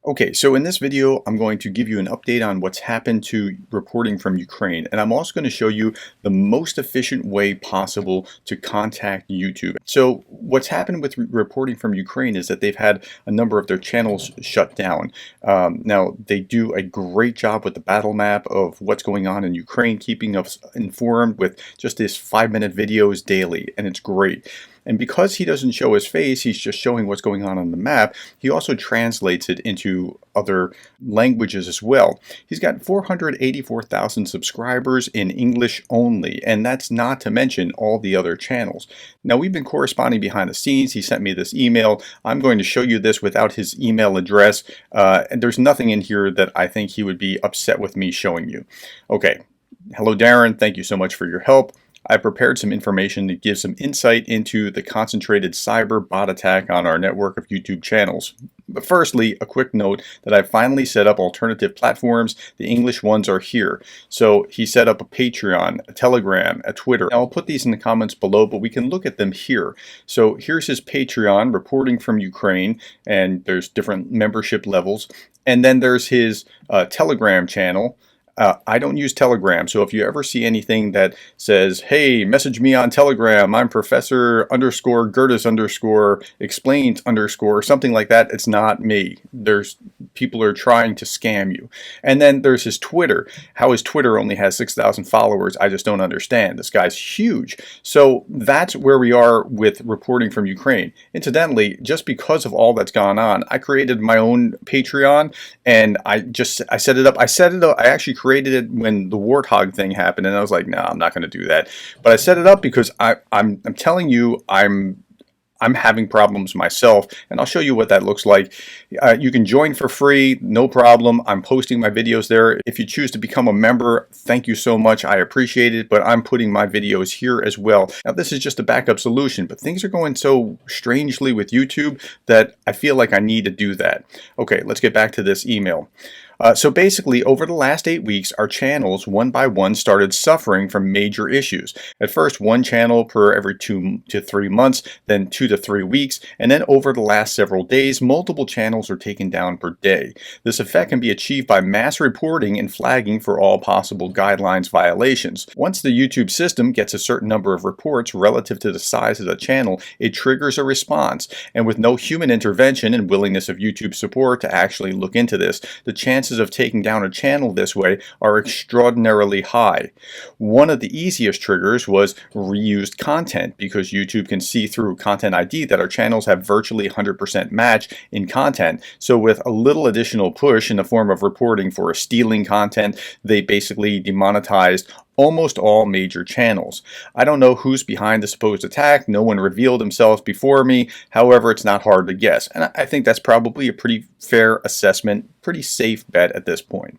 Okay, so in this video, I'm going to give you an update on what's happened to reporting from Ukraine, and I'm also going to show you the most efficient way possible to contact YouTube. So what's happened with reporting from Ukraine is that they've had a number of their channels shut down. Now, they do a great job with the battle map of what's going on in Ukraine, keeping us informed with just these 5-minute videos daily, and it's great. And because he doesn't show his face, he's just showing what's going on the map, he also translates it into other languages as well. He's got 484,000 subscribers in English only, and that's not to mention all the other channels. Now, we've been corresponding behind the scenes. He sent me this email. I'm going to show you this without his email address, and there's nothing in here that I think he would be upset with me showing you. Okay. Hello, Darren. Thank you so much for your help. I prepared some information to give some insight into the concentrated cyber bot attack on our network of YouTube channels. But firstly, a quick note that I finally set up alternative platforms. The English ones are here. So he set up a Patreon, a Telegram, a Twitter. Now, I'll put these in the comments below, but we can look at them here. So here's his Patreon, reporting from Ukraine, and there's different membership levels. And then there's his Telegram channel. I don't use Telegram, so if you ever see anything that says, hey, message me on Telegram, I'm Professor _ Gerdes _ explains _ something like that, it's not me. There's people are trying to scam you. And then there's his Twitter. How his Twitter only has 6,000 followers, I just don't understand. This guy's huge. So that's where we are with reporting from Ukraine. Incidentally, just because of all that's gone on, I created my own Patreon, and I set it up. I actually created it when the warthog thing happened, and I was like, no, I'm not going to do that. But I set it up because I'm telling you, I'm having problems myself, and I'll show you what that looks like. You can join for free, no problem. I'm posting my videos there. If you choose to become a member, thank you so much. I appreciate it, but I'm putting my videos here as well. Now, this is just a backup solution, but things are going so strangely with YouTube that I feel like I need to do that. Okay, let's get back to this email. So basically, over the last 8 weeks, our channels, one by one, started suffering from major issues. At first, one channel per every 2 to 3 months, then 2 to 3 weeks, and then over the last several days, multiple channels are taken down per day. This effect can be achieved by mass reporting and flagging for all possible guidelines violations. Once the YouTube system gets a certain number of reports relative to the size of the channel, it triggers a response. And with no human intervention and willingness of YouTube support to actually look into this, the chances of taking down a channel this way are extraordinarily high. One of the easiest triggers was reused content, because YouTube can see through Content ID that our channels have virtually 100% match in content. So with a little additional push in the form of reporting for stealing content, they basically demonetized almost all major channels. I don't know who's behind the supposed attack. No one revealed themselves before me. However, it's not hard to guess. And I think that's probably a pretty fair assessment, pretty safe bet at this point.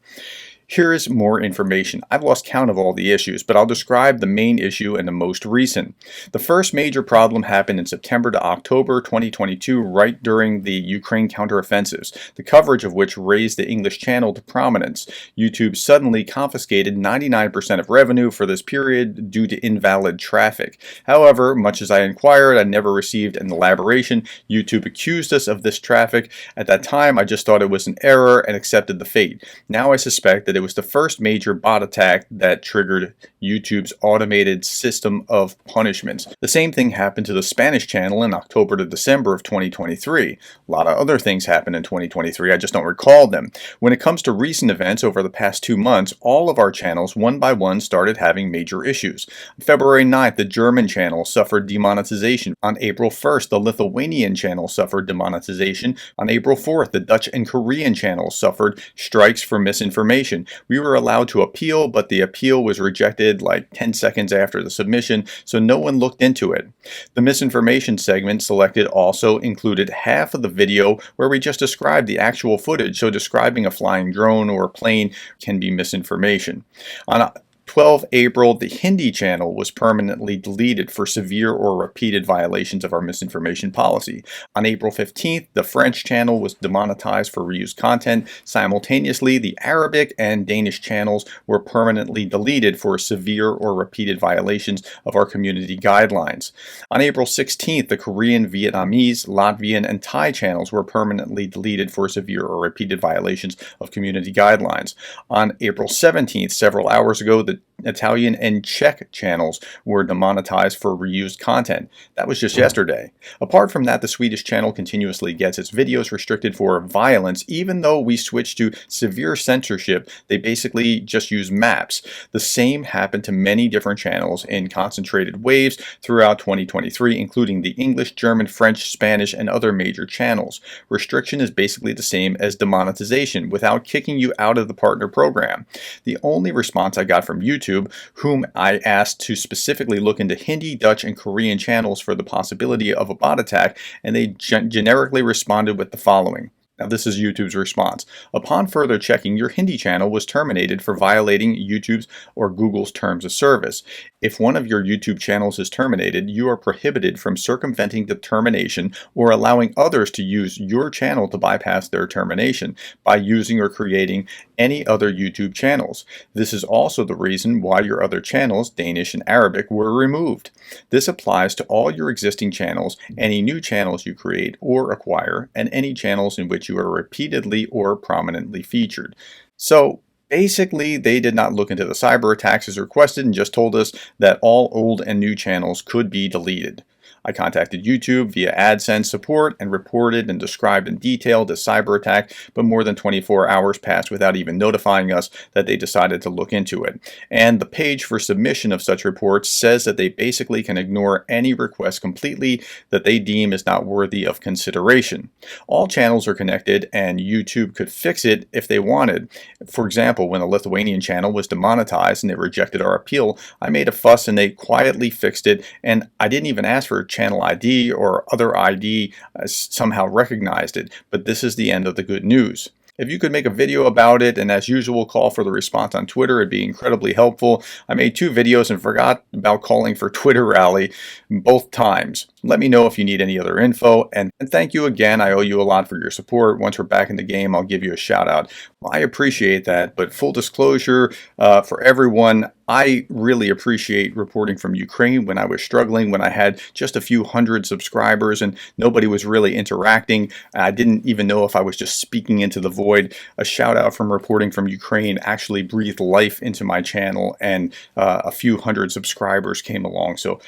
Here is more information. I've lost count of all the issues, but I'll describe the main issue and the most recent. The first major problem happened in September to October 2022, right during the Ukraine counteroffensives, the coverage of which raised the English channel to prominence. YouTube suddenly confiscated 99% of revenue for this period due to invalid traffic. However, much as I inquired, I never received an elaboration. YouTube accused us of this traffic. At that time, I just thought it was an error and accepted the fate. Now I suspect that it was the first major bot attack that triggered YouTube's automated system of punishments. The same thing happened to the Spanish channel in October to December of 2023. A lot of other things happened in 2023, I just don't recall them. When it comes to recent events over the past 2 months, all of our channels, one by one, started having major issues. On February 9th, the German channel suffered demonetization. On April 1st, the Lithuanian channel suffered demonetization. On April 4th, the Dutch and Korean channels suffered strikes for misinformation. We were allowed to appeal, but the appeal was rejected like 10 seconds after the submission, so no one looked into it. The misinformation segment selected also included half of the video where we just described the actual footage, so describing a flying drone or a plane can be misinformation. On 12 April, the Hindi channel was permanently deleted for severe or repeated violations of our misinformation policy. On April 15th, the French channel was demonetized for reused content. Simultaneously, the Arabic and Danish channels were permanently deleted for severe or repeated violations of our community guidelines. On April 16th, the Korean, Vietnamese, Latvian, and Thai channels were permanently deleted for severe or repeated violations of community guidelines. On April 17th, several hours ago, the Italian and Czech channels were demonetized for reused content. That was just yesterday. Apart from that, the Swedish channel continuously gets its videos restricted for violence. Even though we switched to severe censorship, they basically just use maps. The same happened to many different channels in concentrated waves throughout 2023, including the English, German, French, Spanish, and other major channels. Restriction is basically the same as demonetization without kicking you out of the partner program. The only response I got from YouTube, whom I asked to specifically look into Hindi, Dutch, and Korean channels for the possibility of a bot attack, and they generically responded with the following. Now, this is YouTube's response. Upon further checking, your Hindi channel was terminated for violating YouTube's or Google's terms of service. If one of your YouTube channels is terminated, you are prohibited from circumventing the termination or allowing others to use your channel to bypass their termination by using or creating any other YouTube channels. This is also the reason why your other channels, Danish and Arabic, were removed. This applies to all your existing channels, any new channels you create or acquire, and any channels in which you are repeatedly or prominently featured. So basically, they did not look into the cyber attacks as requested and just told us that all old and new channels could be deleted. I contacted YouTube via AdSense support and reported and described in detail the cyber attack, but more than 24 hours passed without even notifying us that they decided to look into it. And the page for submission of such reports says that they basically can ignore any request completely that they deem is not worthy of consideration. All channels are connected and YouTube could fix it if they wanted. For example, when the Lithuanian channel was demonetized and they rejected our appeal, I made a fuss and they quietly fixed it, and I didn't even ask for channel ID or other ID somehow recognized it, but this is the end of the good news. If you could make a video about it and, as usual, call for the response on Twitter, it'd be incredibly helpful. I made 2 videos and forgot about calling for Twitter rally both times. Let me know if you need any other info, and thank you again. I owe you a lot for your support. Once we're back in the game, I'll give you a shout out. Well, I appreciate that, but full disclosure for everyone, I really appreciate reporting from Ukraine when I was struggling, when I had just a few hundred subscribers and nobody was really interacting. I didn't even know if I was just speaking into the void. A shout out from reporting from Ukraine actually breathed life into my channel, and a few hundred subscribers came along. So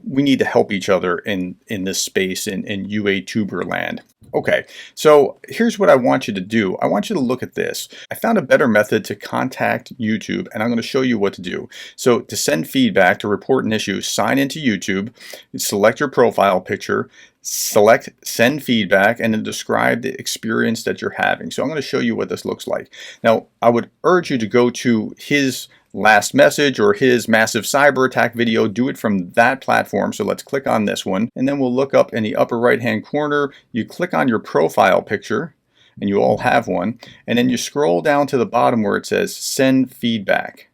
we need to help each other in this space in UA-tuber land. Okay, so here's what I want you to do. I want you to look at this. I found a better method to contact YouTube, and I'm going to show you what to do. So to send feedback, to report an issue, sign into YouTube, select your profile picture, select send feedback, and then describe the experience that you're having. So I'm going to show you what this looks like. Now, I would urge you to go to his last message or his massive cyber attack video. Do it from that platform. So let's click on this one, and then we'll look up in the upper right hand corner. You click on your profile picture, and you all have one, and then you scroll down to the bottom where it says send feedback.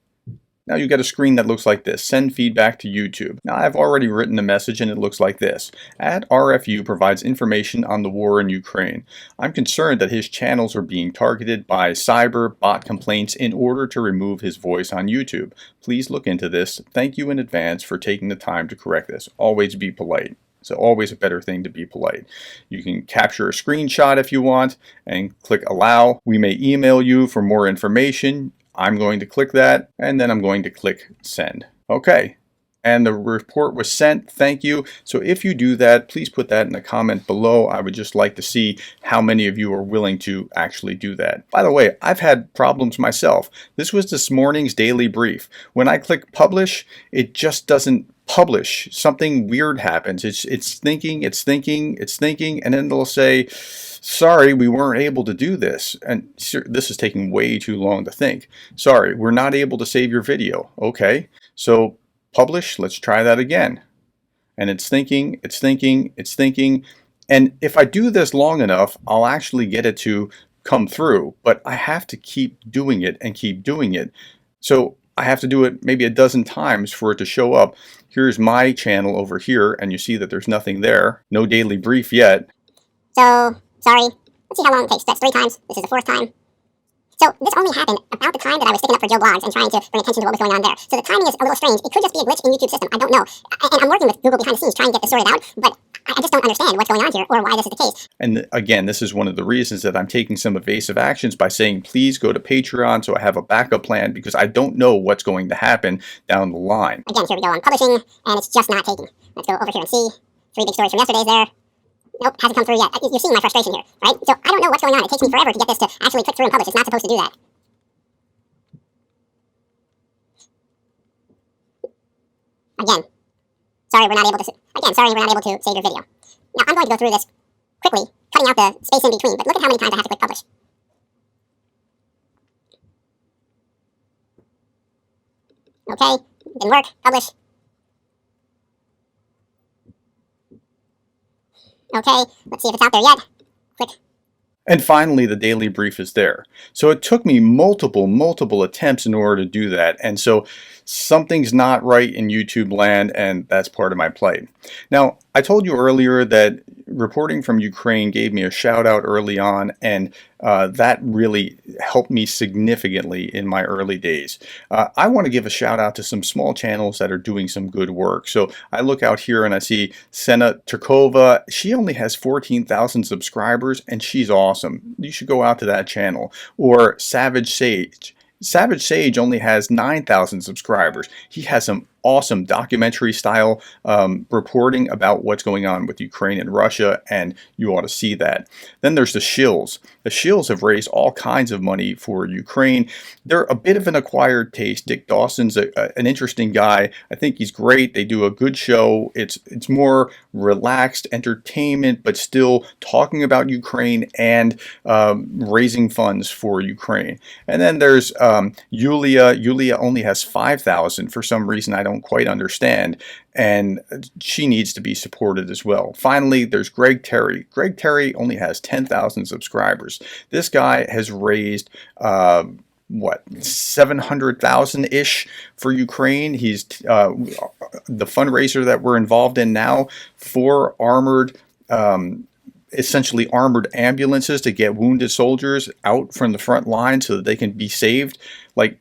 Now you get a screen that looks like this, send feedback to YouTube. Now I've already written a message and it looks like this. @RFU provides information on the war in Ukraine. I'm concerned that his channels are being targeted by cyber bot complaints in order to remove his voice on YouTube. Please look into this. Thank you in advance for taking the time to correct this. Always be polite. So always a better thing to be polite. You can capture a screenshot if you want and click allow. We may email you for more information. I'm going to click that, and then I'm going to click send. Okay, and the report was sent. Thank you. So if you do that, please put that in the comment below. I would just like to see how many of you are willing to actually do that. By the way, I've had problems myself. This was this morning's daily brief. When I click publish, it just doesn't publish. Something weird happens. It's thinking, and then they'll say, sorry, we weren't able to do this. And this is taking way too long to think. Sorry, we're not able to save your video. Okay, so publish, let's try that again. And it's thinking. And if I do this long enough, I'll actually get it to come through, but I have to keep doing it and keep doing it. So I have to do it maybe a dozen times for it to show up. Here's my channel over here, and you see that there's nothing there. No daily brief yet. So, sorry. Let's see how long it takes. That's 3 times. This is the 4th time. So this only happened about the time that I was sticking up for Joe Blogs and trying to bring attention to what was going on there. So the timing is a little strange. It could just be a glitch in YouTube system. I don't know. And I'm working with Google behind the scenes trying to get this sorted out, but I just don't understand what's going on here or why this is the case. And again, this is one of the reasons that I'm taking some evasive actions by saying, please go to Patreon so I have a backup plan, because I don't know what's going to happen down the line. Again, here we go on publishing, and it's just not taking. Let's go over here and see. 3 big stories from yesterday's there. Nope, hasn't come through yet. You're seeing my frustration here, right? So I don't know what's going on. It takes me forever to get this to actually click through and publish. It's not supposed to do that. Again, sorry we're not able to save your video. Now I'm going to go through this quickly, cutting out the space in between, but look at how many times I have to click publish. Okay, didn't work, publish. Okay, let's see if it's out there yet. Click. And finally, the daily brief is there. So it took me multiple attempts in order to do that. And so something's not right in YouTube land, and that's part of my plight. Now, I told you earlier that reporting from Ukraine gave me a shout out early on, and that really helped me significantly in my early days. I want to give a shout out to some small channels that are doing some good work. So I look out here and I see Sena Turkova. She only has 14,000 subscribers, and she's awesome. You should go out to that channel. Or Savage Sage. Savage Sage only has 9,000 subscribers. He has some awesome documentary style reporting about what's going on with Ukraine and Russia, and you ought to see that. Then there's the Shills. The Shills have raised all kinds of money for Ukraine. They're a bit of an acquired taste. Dick Dawson's an interesting guy. I think he's great. They do a good show. It's more relaxed entertainment, but still talking about Ukraine and raising funds for Ukraine. And then there's Yulia. Yulia only has 5,000 for some reason I don't quite understand, and she needs to be supported as well. Finally, there's Greg Terry. Greg Terry only has 10,000 subscribers. This guy has raised what, 700,000-ish for Ukraine. He's the fundraiser that we're involved in now, 4 armored essentially armored ambulances to get wounded soldiers out from the front line so that they can be saved. Like,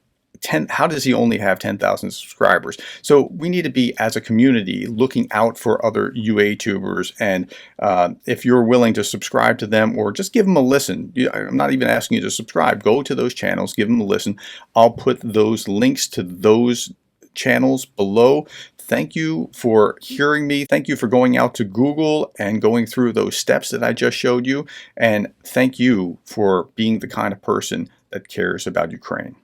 how does he only have 10,000 subscribers? So we need to be, as a community, looking out for other UA-tubers, and if you're willing to subscribe to them or just give them a listen, I'm not even asking you to subscribe, go to those channels, give them a listen. I'll put those links to those channels below. Thank you for hearing me. Thank you for going out to Google and going through those steps that I just showed you. And thank you for being the kind of person that cares about Ukraine.